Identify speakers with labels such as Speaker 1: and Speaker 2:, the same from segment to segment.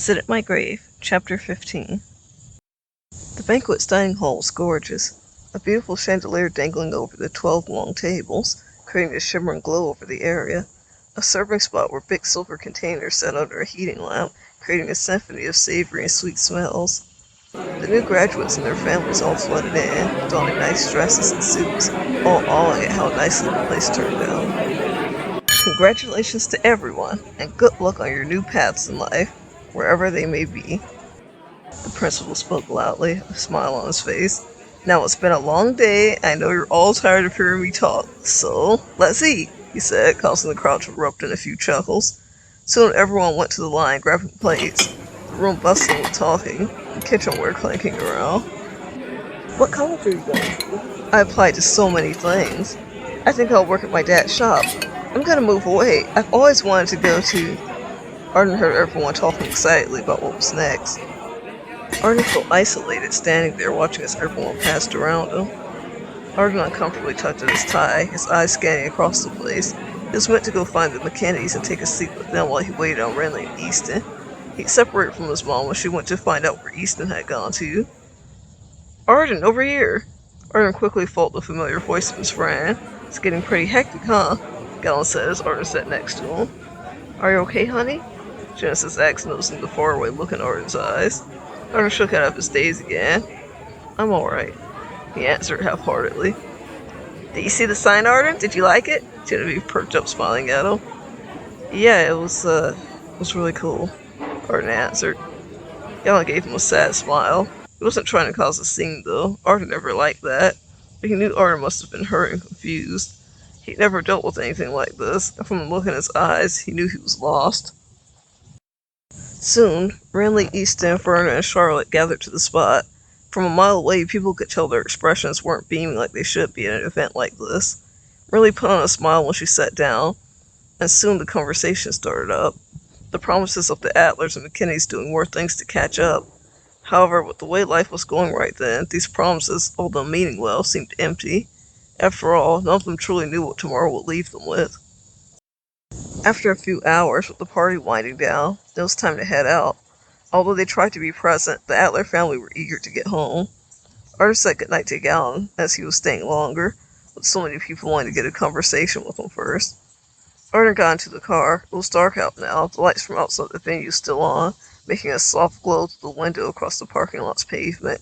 Speaker 1: Sit at My Grave, Chapter 15. The banquet's dining hall was gorgeous, a beautiful chandelier dangling over the 12 long tables, creating a shimmering glow over the area. A serving spot where big silver containers sat under a heating lamp, creating a symphony of savory and sweet smells. The new graduates and their families all flooded in, donning nice dresses and suits, all awing at how nicely the place turned out. Congratulations to everyone, and good luck on your new paths in life, wherever they may be. The principal spoke loudly, a smile on his face. Now it's been a long day, I know you're all tired of hearing me talk, so let's eat, he said, causing the crowd to erupt in a few chuckles. Soon everyone went to the line, grabbing plates, the room bustling with talking, the kitchenware clanking around. What college are you going to? I applied to so many things. I think I'll work at my dad's shop. I'm gonna move away. I've always wanted to go to... Arden heard everyone talking excitedly about what was next. Arden felt isolated, standing there watching as everyone passed around him. Arden uncomfortably tugged at his tie, his eyes scanning across the place. He was meant to go find the McKinney's and take a seat with them while he waited on Renly and Easton. He'd separated from his mom when she went to find out where Easton had gone to. Arden, over here! Arden quickly followed the familiar voice of his friend. It's getting pretty hectic, huh? Galen said as Arden sat next to him. Are you okay, honey? Genesis asked, noticing the faraway look in Arden's eyes. Arden shook out of his daze again. I'm alright, he answered half-heartedly. Did you see the sign, Arden? Did you like it? Genevieve perked up, smiling at him. Yeah, it was really cool, Arden answered. Galen gave him a sad smile. He wasn't trying to cause a scene, though. Arden never liked that. But he knew Arden must have been hurt and confused. He'd never dealt with anything like this, and from the look in his eyes, he knew he was lost. Soon, Renly, Easton, Verna, and Charlotte gathered to the spot. From a mile away, people could tell their expressions weren't beaming like they should be at an event like this. Renly put on a smile when she sat down, and soon the conversation started up. The promises of the Adlers and McKinneys doing more things to catch up. However, with the way life was going right then, these promises, although meaning well, seemed empty. After all, none of them truly knew what tomorrow would leave them with. After a few hours, with the party winding down, it was time to head out. Although they tried to be present, the Adler family were eager to get home. Arden said goodnight to Galen, as he was staying longer, with so many people wanting to get a conversation with him first. Arden got into the car. It was dark out now, the lights from outside the venue still on, making a soft glow through the window across the parking lot's pavement.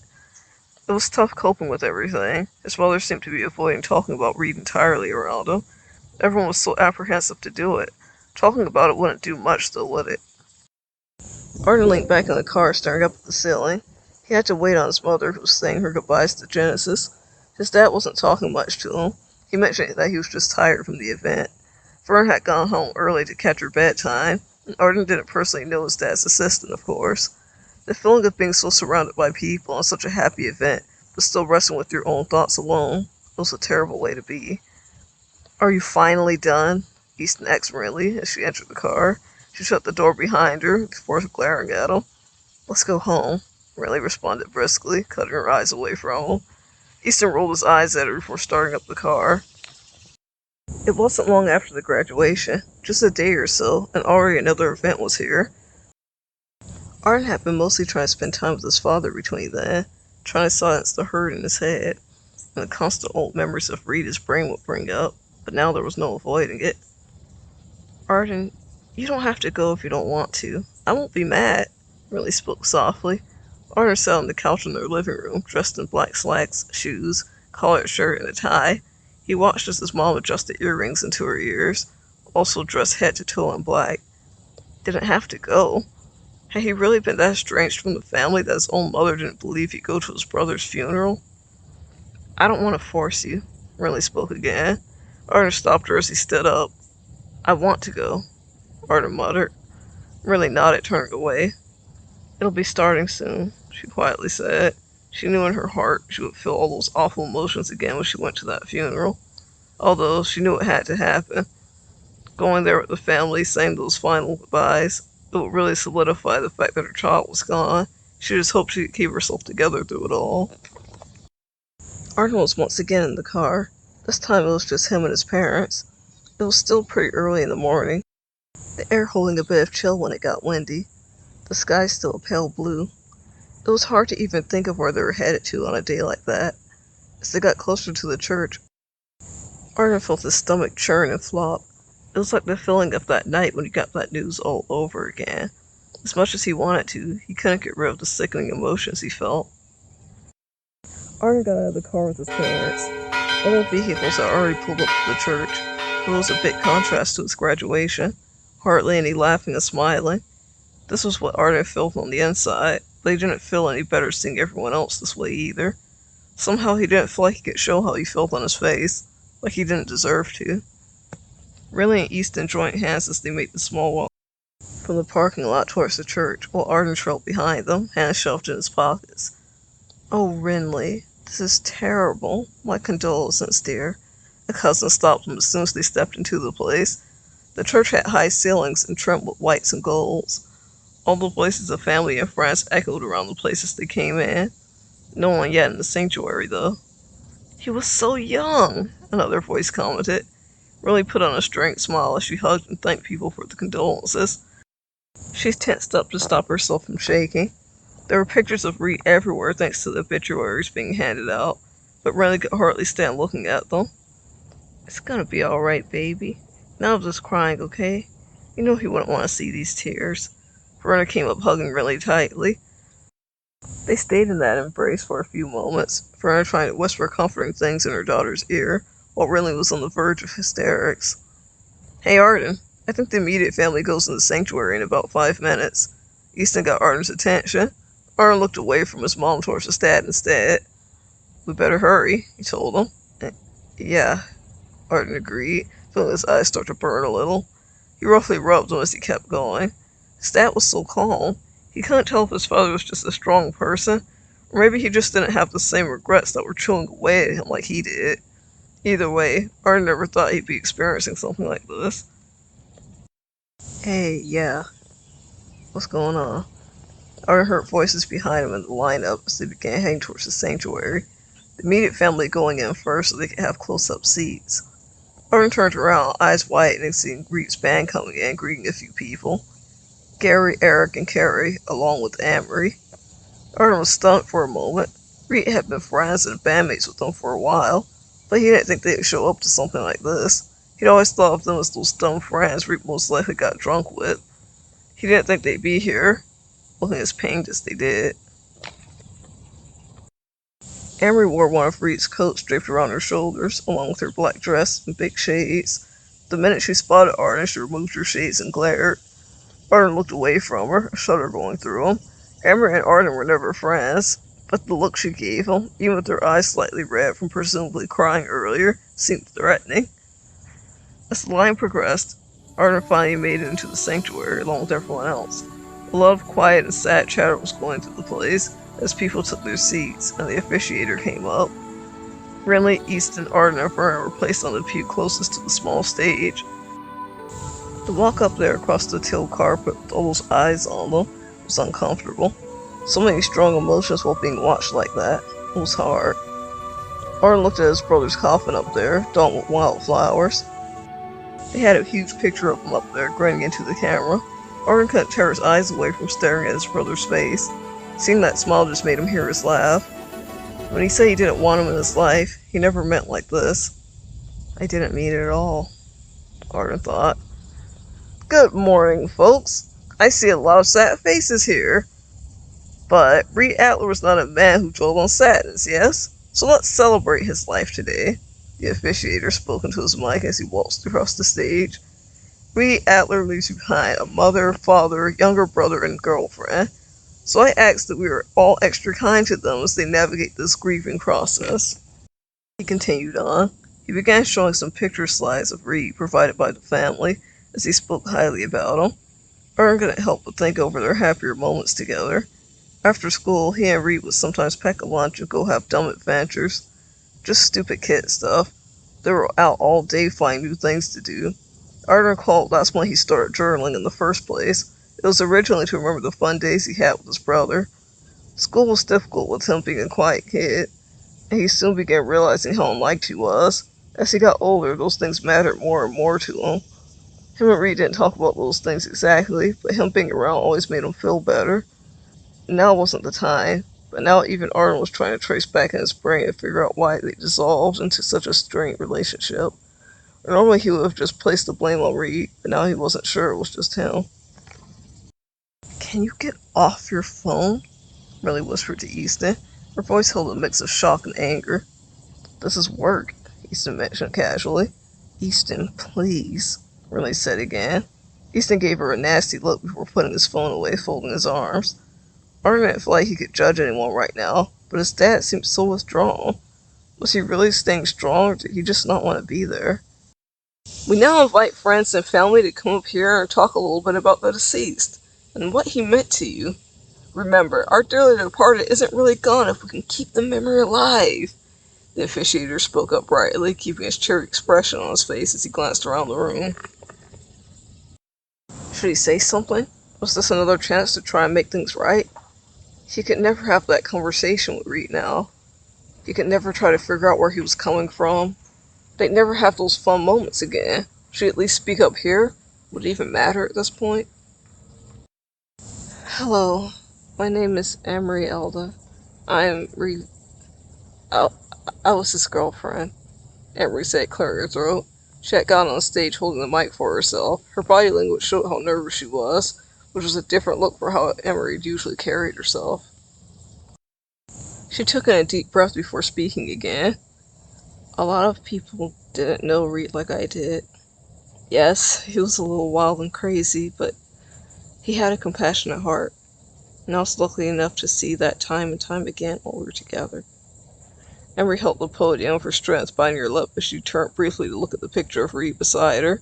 Speaker 1: It was tough coping with everything. His mother seemed to be avoiding talking about Reed entirely around him. Everyone was so apprehensive to do it. Talking about it wouldn't do much, though, would it? Arden leaned back in the car, staring up at the ceiling. He had to wait on his mother, who was saying her goodbyes to Genesis. His dad wasn't talking much to him. He mentioned that he was just tired from the event. Fern had gone home early to catch her bedtime, and Arden didn't personally know his dad's assistant, of course. The feeling of being so surrounded by people on such a happy event, but still wrestling with your own thoughts alone, was a terrible way to be. Are you finally done? Easton asked Renly as she entered the car. She shut the door behind her before glaring at him. Let's go home, Renly responded briskly, cutting her eyes away from him. Easton rolled his eyes at her before starting up the car. It wasn't long after the graduation, just a day or so, and already another event was here. Arden had been mostly trying to spend time with his father between then, trying to silence the hurt in his head, and the constant old memories of Reed his brain would bring up, but now there was no avoiding it. Arden, you don't have to go if you don't want to. I won't be mad, Renly spoke softly. Arden sat on the couch in their living room, dressed in black slacks, shoes, collared shirt, and a tie. He watched as his mom adjusted earrings into her ears, also dressed head to toe in black. Didn't have to go. Had he really been that estranged from the family that his own mother didn't believe he'd go to his brother's funeral? I don't want to force you, Renly spoke again. Arden stopped her as he stood up. I want to go, Arden muttered. Renly nodded, turning away. It'll be starting soon, she quietly said. She knew in her heart she would feel all those awful emotions again when she went to that funeral. Although she knew it had to happen. Going there with the family, saying those final goodbyes, it would really solidify the fact that her child was gone. She just hoped she could keep herself together through it all. Arden was once again in the car. This time it was just him and his parents. It was still pretty early in the morning, the air holding a bit of chill when it got windy. The sky's still a pale blue. It was hard to even think of where they were headed to on a day like that. As they got closer to the church, Arden felt his stomach churn and flop. It was like the feeling of that night when he got that news all over again. As much as he wanted to, he couldn't get rid of the sickening emotions he felt. Arden got out of the car with his parents. All the vehicles had already pulled up to the church. It was a big contrast to his graduation. Hardly any laughing and smiling. This was what Arden felt on the inside, but he didn't feel any better seeing everyone else this way either. Somehow he didn't feel like he could show how he felt on his face, like he didn't deserve to. Riley and Easton joined hands as they made the small walk from the parking lot towards the church, while Arden trailed behind them, hands shoved in his pockets. "Oh, Rinley, this is terrible. My condolences, dear." A cousin stopped them as soon as they stepped into the place. The church had high ceilings and trimmed with whites and golds. All the voices of family and friends echoed around the place as they came in. No one yet in the sanctuary, though. "He was so young," another voice commented. Riley put on a strange smile as she hugged and thanked people for the condolences. She tensed up to stop herself from shaking. There were pictures of Reed everywhere thanks to the obituaries being handed out, but Riley could hardly stand looking at them. "It's gonna be alright, baby. None of this crying, okay? You know he wouldn't want to see these tears." Verna came up hugging Riley tightly. They stayed in that embrace for a few moments, Verna trying to whisper comforting things in her daughter's ear, while Riley was on the verge of hysterics. "Hey, Arden, I think the immediate family goes in the sanctuary in about 5 minutes." Easton got Arden's attention. Arden looked away from his mom towards his dad instead. "We better hurry," he told him. "Yeah," Arden agreed, feeling his eyes start to burn a little. He roughly rubbed them as he kept going. His dad was so calm. He couldn't tell if his father was just a strong person, or maybe he just didn't have the same regrets that were chewing away at him like he did. Either way, Arden never thought he'd be experiencing something like this. "Hey, yeah, what's going on?" Arden heard voices behind him in the lineup as they began heading towards the sanctuary, the immediate family going in first so they could have close-up seats. Arden turned around, eyes widening, seeing Reed's band coming in, greeting a few people. Gary, Eric, and Carrie, along with Amory. Arden was stunned for a moment. Reed had been friends and bandmates with them for a while, but he didn't think they'd show up to something like this. He'd always thought of them as those dumb friends Reed most likely got drunk with. He didn't think they'd be here, looking as pained as they did. Amory wore one of Reed's coats draped around her shoulders, along with her black dress and big shades. The minute she spotted Arden, she removed her shades and glared. Arden looked away from her, a shudder going through him. Amory and Arden were never friends, but the look she gave him, even with her eyes slightly red from presumably crying earlier, seemed threatening. As the line progressed, Arden finally made it into the sanctuary along with everyone else. A lot of quiet and sad chatter was going through the place as people took their seats and the officiator came up. Rinley, Easton, Arden, and Verna were placed on the pew closest to the small stage. The walk up there across the teal carpet with all those eyes on them was uncomfortable. So many strong emotions while being watched like that. It was hard. Arden looked at his brother's coffin up there, done with wildflowers. They had a huge picture of him up there, grinning into the camera. Arden couldn't tear his eyes away from staring at his brother's face. Seeing that smile just made him hear his laugh. When he said he didn't want him in his life, he never meant like this. "I didn't mean it at all," Arden thought. "Good morning, folks. I see a lot of sad faces here. But Reed Adler was not a man who dwelled on sadness, yes? So let's celebrate his life today." The officiator spoke into his mic as he waltzed across the stage. "Reed Adler leaves behind a mother, father, younger brother, and girlfriend. So I ask that we are all extra kind to them as they navigate this grieving process." He continued on. He began showing some picture slides of Reed provided by the family as he spoke highly about him. Arden couldn't help but think over their happier moments together. After school, he and Reed would sometimes pack a lunch and go have dumb adventures. Just stupid kid stuff. They were out all day finding new things to do. Arden recalled that's when he started journaling in the first place. It was originally to remember the fun days he had with his brother. School was difficult with him being a quiet kid, and he soon began realizing how unliked he was. As he got older, those things mattered more and more to him. Him and Reed didn't talk about those things exactly, but him being around always made him feel better. Now wasn't the time, but now even Arden was trying to trace back in his brain to figure out why they dissolved into such a strained relationship. Normally he would have just placed the blame on Reed, but now he wasn't sure it was just him. "Can you get off your phone?" Millie whispered to Easton. Her voice held a mix of shock and anger. "This is work," Easton mentioned casually. "Easton, please," Millie said again. Easton gave her a nasty look before putting his phone away, folding his arms. Arden didn't feel like he could judge anyone right now, but his dad seemed so withdrawn. Was he really staying strong, or did he just not want to be there? "We now invite friends and family to come up here and talk a little bit about the deceased, and what he meant to you. Remember, our dearly departed isn't really gone if we can keep the memory alive." The officiator spoke up brightly, keeping his cheery expression on his face as he glanced around the room. Should he say something? Was this another chance to try and make things right? He could never have that conversation with Reed now. He could never try to figure out where he was coming from. They'd never have those fun moments again. Should he at least speak up here? Would it even matter at this point? "Hello, my name is Amory Elda. I'm Alice's girlfriend," Emery said, clearing her throat. She had gotten on stage holding the mic for herself. Her body language showed how nervous she was, which was a different look for how Emery usually carried herself. She took in a deep breath before speaking again. "A lot of people didn't know Reed like I did. Yes, he was a little wild and crazy, but he had a compassionate heart, and I was lucky enough to see that time and time again while we were together." Emery held the podium for strength biting her lip as she turned briefly to look at the picture of Reed beside her.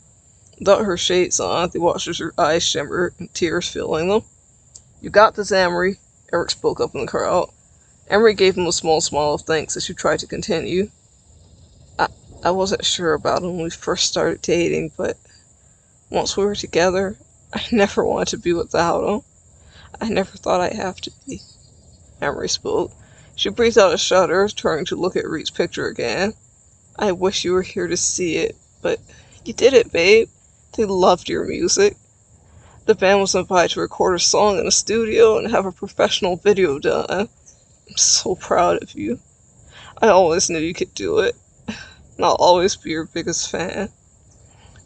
Speaker 1: Without her shades on, they watched as her eyes shimmered and tears filling them. "You got this, Emery," Eric spoke up in the crowd. Emery gave him a small smile of thanks as she tried to continue. I, I wasn't sure about him when we first started dating, but once we were together, I never wanted to be without him. I never thought I'd have to be." Emery spoke. She breathed out a shudder, turning to look at Reed's picture again. "I wish you were here to see it, but you did it, babe. They loved your music. The band was invited to record a song in a studio and have a professional video done. I'm so proud of you. I always knew you could do it, and I'll always be your biggest fan."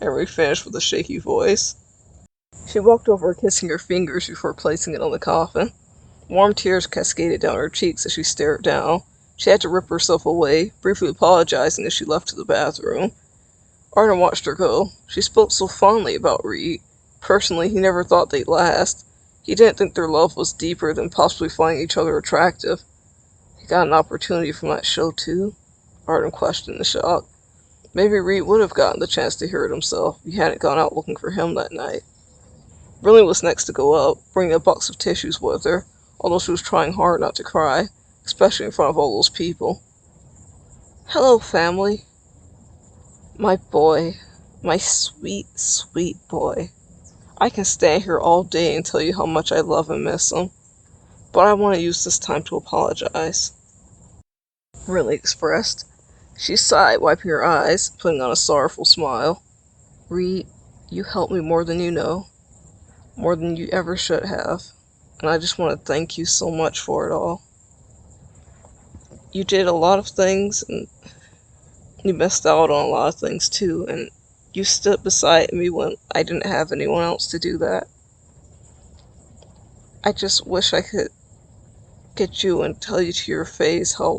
Speaker 1: Emery finished with a shaky voice. She walked over, kissing her fingers before placing it on the coffin. Warm tears cascaded down her cheeks as she stared down. She had to rip herself away, briefly apologizing as she left to the bathroom. Arden watched her go. She spoke so fondly about Reed. Personally, he never thought they'd last. He didn't think their love was deeper than possibly finding each other attractive. He got an opportunity from that show, too? Arden questioned in shock. Maybe Reed would have gotten the chance to hear it himself if he hadn't gone out looking for him that night. Briley was next to go up, bringing a box of tissues with her, although she was trying hard not to cry, especially in front of all those people. "Hello, family. My boy. My sweet, sweet boy. I can stand here all day and tell you how much I love and miss him, but I want to use this time to apologize," Briley expressed. She sighed, wiping her eyes, putting on a sorrowful smile. "Reed, you helped me more than you know. More than you ever should have, and I just want to thank you so much for it all. You did a lot of things, and you missed out on a lot of things too, and you stood beside me when I didn't have anyone else to do that. I just wish I could get you and tell you to your face how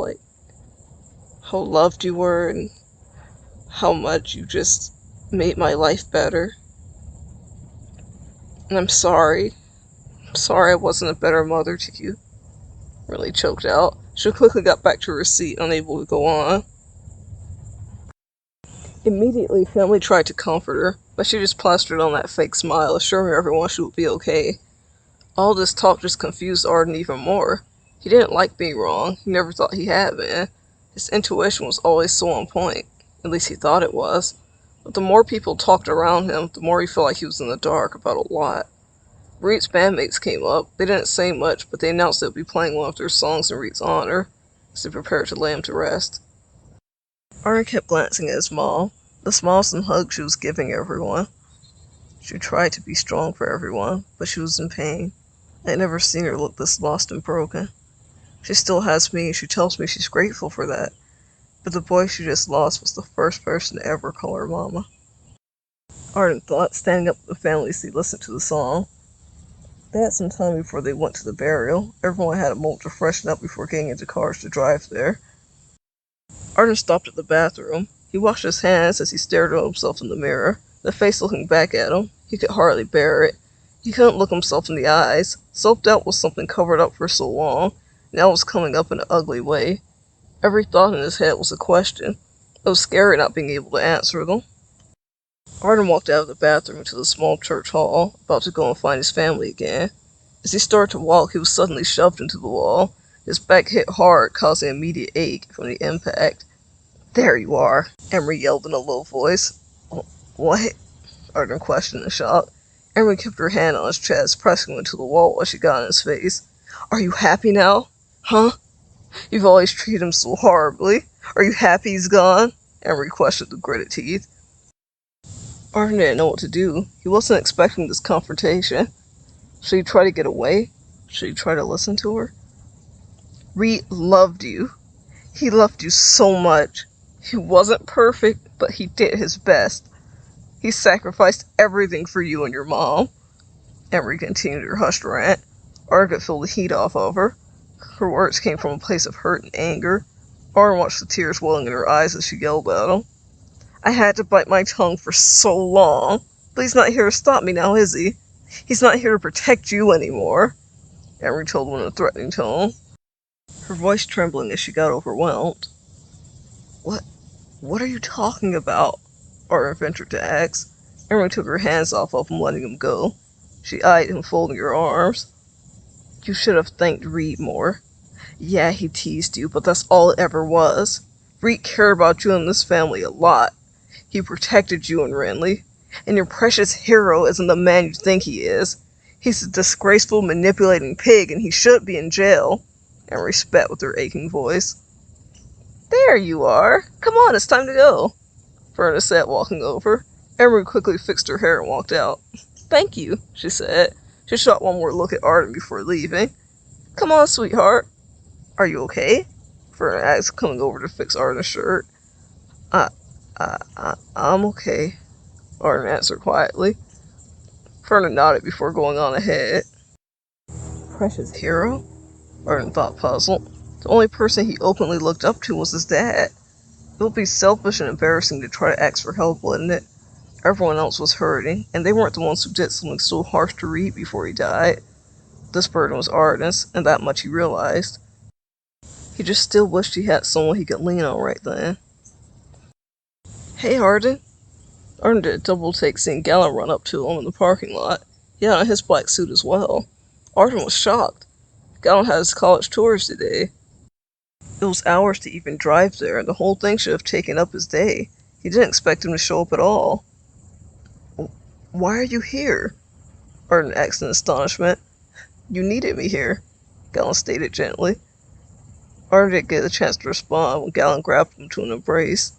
Speaker 1: loved you were and how much you just made my life better. And I'm sorry. I'm sorry I wasn't a better mother to you," Really choked out. She quickly got back to her seat, unable to go on. Immediately, family tried to comfort her, but she just plastered on that fake smile, assuring everyone she would be okay. All this talk just confused Arden even more. He didn't like being wrong. He never thought he had been. His intuition was always so on point. At least he thought it was. But the more people talked around him, the more he felt like he was in the dark about a lot. Reed's bandmates came up. They didn't say much, but they announced they would be playing one of their songs in Reed's honor as they prepared to lay him to rest. Arden kept glancing at his mom, the smiles and hugs she was giving everyone. She tried to be strong for everyone, but she was in pain. I'd never seen her look this lost and broken. She still has me, and she tells me she's grateful for that. But the boy she just lost was the first person to ever call her mama. Arden thought, standing up with the family as he listened to the song. They had some time before they went to the burial. Everyone had a moment to freshen up before getting into cars to drive there. Arden stopped at the bathroom. He washed his hands as he stared at himself in the mirror, the face looking back at him. He could hardly bear it. He couldn't look himself in the eyes. Self-doubt was something covered up for so long. Now it was coming up in an ugly way. Every thought in his head was a question. It was scary not being able to answer them. Arden walked out of the bathroom into the small church hall, about to go and find his family again. As he started to walk, he was suddenly shoved into the wall. His back hit hard, causing immediate ache from the impact. "There you are," Emery yelled in a low voice. "What?" Arden questioned in shock. Emery kept her hand on his chest, pressing him into the wall while she got in his face. "Are you happy now? Huh? You've always treated him so horribly. Are you happy he's gone?" Emery questioned with gritted teeth. Arden didn't know what to do. He wasn't expecting this confrontation. Should he try to get away? Should he try to listen to her? "Reed loved you. He loved you so much. He wasn't perfect, but he did his best. He sacrificed everything for you and your mom." Emery continued her hushed rant. Arden could feel the heat off of her. Her words came from a place of hurt and anger. Arden watched the tears welling in her eyes as she yelled at him. "I had to bite my tongue for so long. But he's not here to stop me now, is he? He's not here to protect you anymore," Emery told him in a threatening tone, her voice trembling as she got overwhelmed. What are you talking about?" Arden ventured to ask. Emery took her hands off of him, letting him go. She eyed him, folding her arms. "You should have thanked Reed more. Yeah, he teased you, but that's all it ever was. Reed cared about you and this family a lot. He protected you and Renly. And your precious hero isn't the man you think he is. He's a disgraceful, manipulating pig, and he should be in jail," Emery spat with her aching voice. "There you are. Come on, it's time to go," Verna said, walking over. Emery quickly fixed her hair and walked out. "Thank you," she said. She shot one more look at Arden before leaving. "Come on, sweetheart." "Are you okay?" Verna asked, coming over to fix Arden's shirt. I'm okay," Arden answered quietly. Verna nodded before going on ahead. Precious hero? Arden thought, puzzled. The only person he openly looked up to was his dad. It would be selfish and embarrassing to try to ask for help, wouldn't it? Everyone else was hurting, and they weren't the ones who did something so harsh to Reed before he died. This burden was Arden's, and that much he realized. He just still wished he had someone he could lean on right then. "Hey, Arden." Arden did a double take seeing Gallon run up to him in the parking lot. He had on his black suit as well. Arden was shocked. Gallon had his college tours today. It was hours to even drive there, and the whole thing should have taken up his day. He didn't expect him to show up at all. "Why are you here?" Arden asked in astonishment. "You needed me here," Gallon stated gently. Arden didn't get a chance to respond when Gallon grabbed him to an embrace.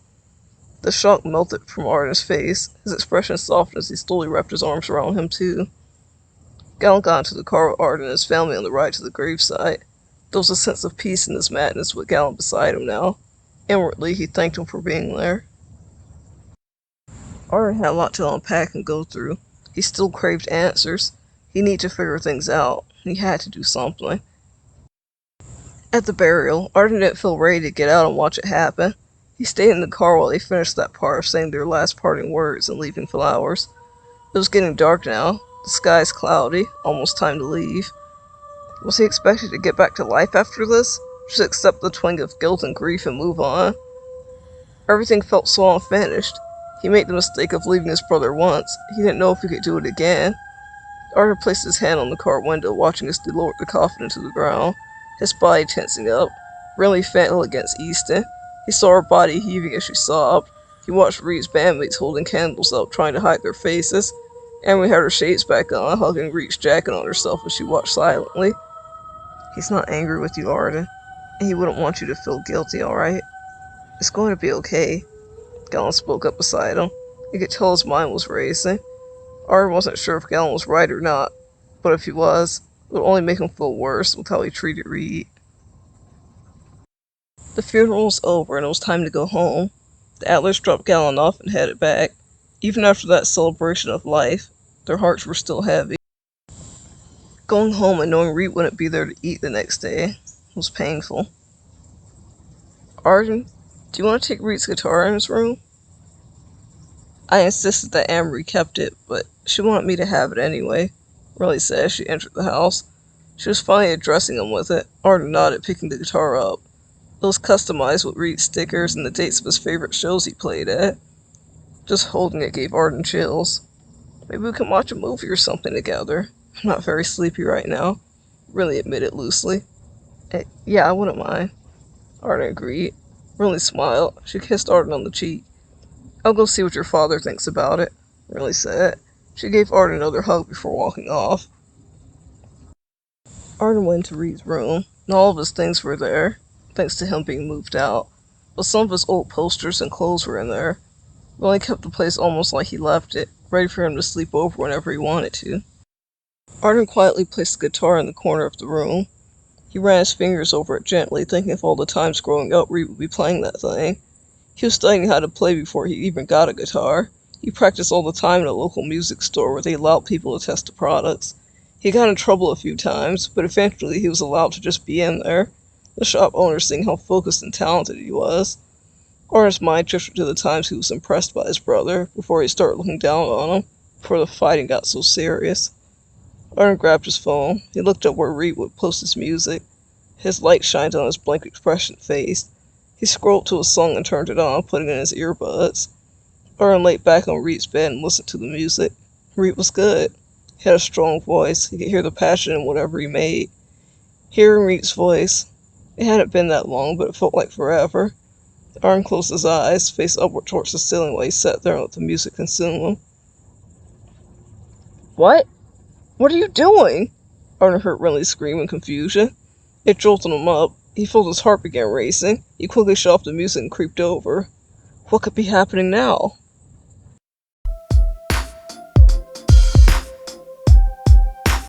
Speaker 1: The shock melted from Arden's face. His expression softened as he slowly wrapped his arms around him, too. Gallon got into the car with Arden and his family on the ride to the gravesite. There was a sense of peace in this madness with Gallon beside him now. Inwardly, he thanked him for being there. Arden had a lot to unpack and go through. He still craved answers. He needed to figure things out. He had to do something. At the burial, Arden didn't feel ready to get out and watch it happen. He stayed in the car while they finished that part of saying their last parting words and leaving flowers. It was getting dark now. The sky's cloudy. Almost time to leave. Was he expected to get back to life after this? Just accept the twinge of guilt and grief and move on? Everything felt so unfinished. He made the mistake of leaving his brother once. He didn't know if he could do it again. Arden placed his hand on the car window, watching as they lowered the coffin into the ground, his body tensing up. Renly fell against Easton. He saw her body heaving as she sobbed. He watched Reed's bandmates holding candles up, trying to hide their faces. Emily had her shades back on, hugging Reed's jacket on herself as she watched silently. "He's not angry with you, Arden, and he wouldn't want you to feel guilty, alright? It's going to be okay," Gallon spoke up beside him. He could tell his mind was racing. Arden wasn't sure if Galen was right or not, but if he was, it would only make him feel worse with how he treated Reed. The funeral was over and it was time to go home. The Atlas dropped Galen off and headed back. Even after that celebration of life, their hearts were still heavy. Going home and knowing Reed wouldn't be there to eat the next day was painful. Arden, do you want to take Reed's guitar in his room? I insisted that Amory kept it, but she wanted me to have it anyway, Riley said as she entered the house. She was finally addressing him with it. Arden nodded, picking the guitar up. It was customized with Reed's stickers and the dates of his favorite shows he played at. Just holding it gave Arden chills. Maybe we can watch a movie or something together. I'm not very sleepy right now, Riley admitted loosely. Yeah, I wouldn't mind, Arden agreed. Riley smiled. She kissed Arden on the cheek. I'll go see what your father thinks about it, Riley said. She gave Arden another hug before walking off. Arden went into Reed's room, and all of his things were there, thanks to him being moved out. But some of his old posters and clothes were in there. Riley kept the place almost like he left it, ready for him to sleep over whenever he wanted to. Arden quietly placed the guitar in the corner of the room. He ran his fingers over it gently, thinking of all the times growing up Reed would be playing that thing. He was studying how to play before he even got a guitar. He practiced all the time in a local music store where they allowed people to test the products. He got in trouble a few times, but eventually he was allowed to just be in there, the shop owner seeing how focused and talented he was. Arden's mind drifted to the times he was impressed by his brother, before he started looking down on him, before the fighting got so serious. Arden grabbed his phone. He looked up where Reed would post his music. His light shined on his blank expression face. He scrolled to a song and turned it on, putting in his earbuds. Arden laid back on Reed's bed and listened to the music. Reed was good. He had a strong voice. He could hear the passion in whatever he made. Hearing Reed's voice, it hadn't been that long, but it felt like forever. Arden closed his eyes, faced upward towards the ceiling while he sat there and let the music consume him. What? What are you doing? Arden heard Riley scream in confusion. It jolted him up. He felt his heart began racing. He quickly shut off the music and creeped over. What could be happening now?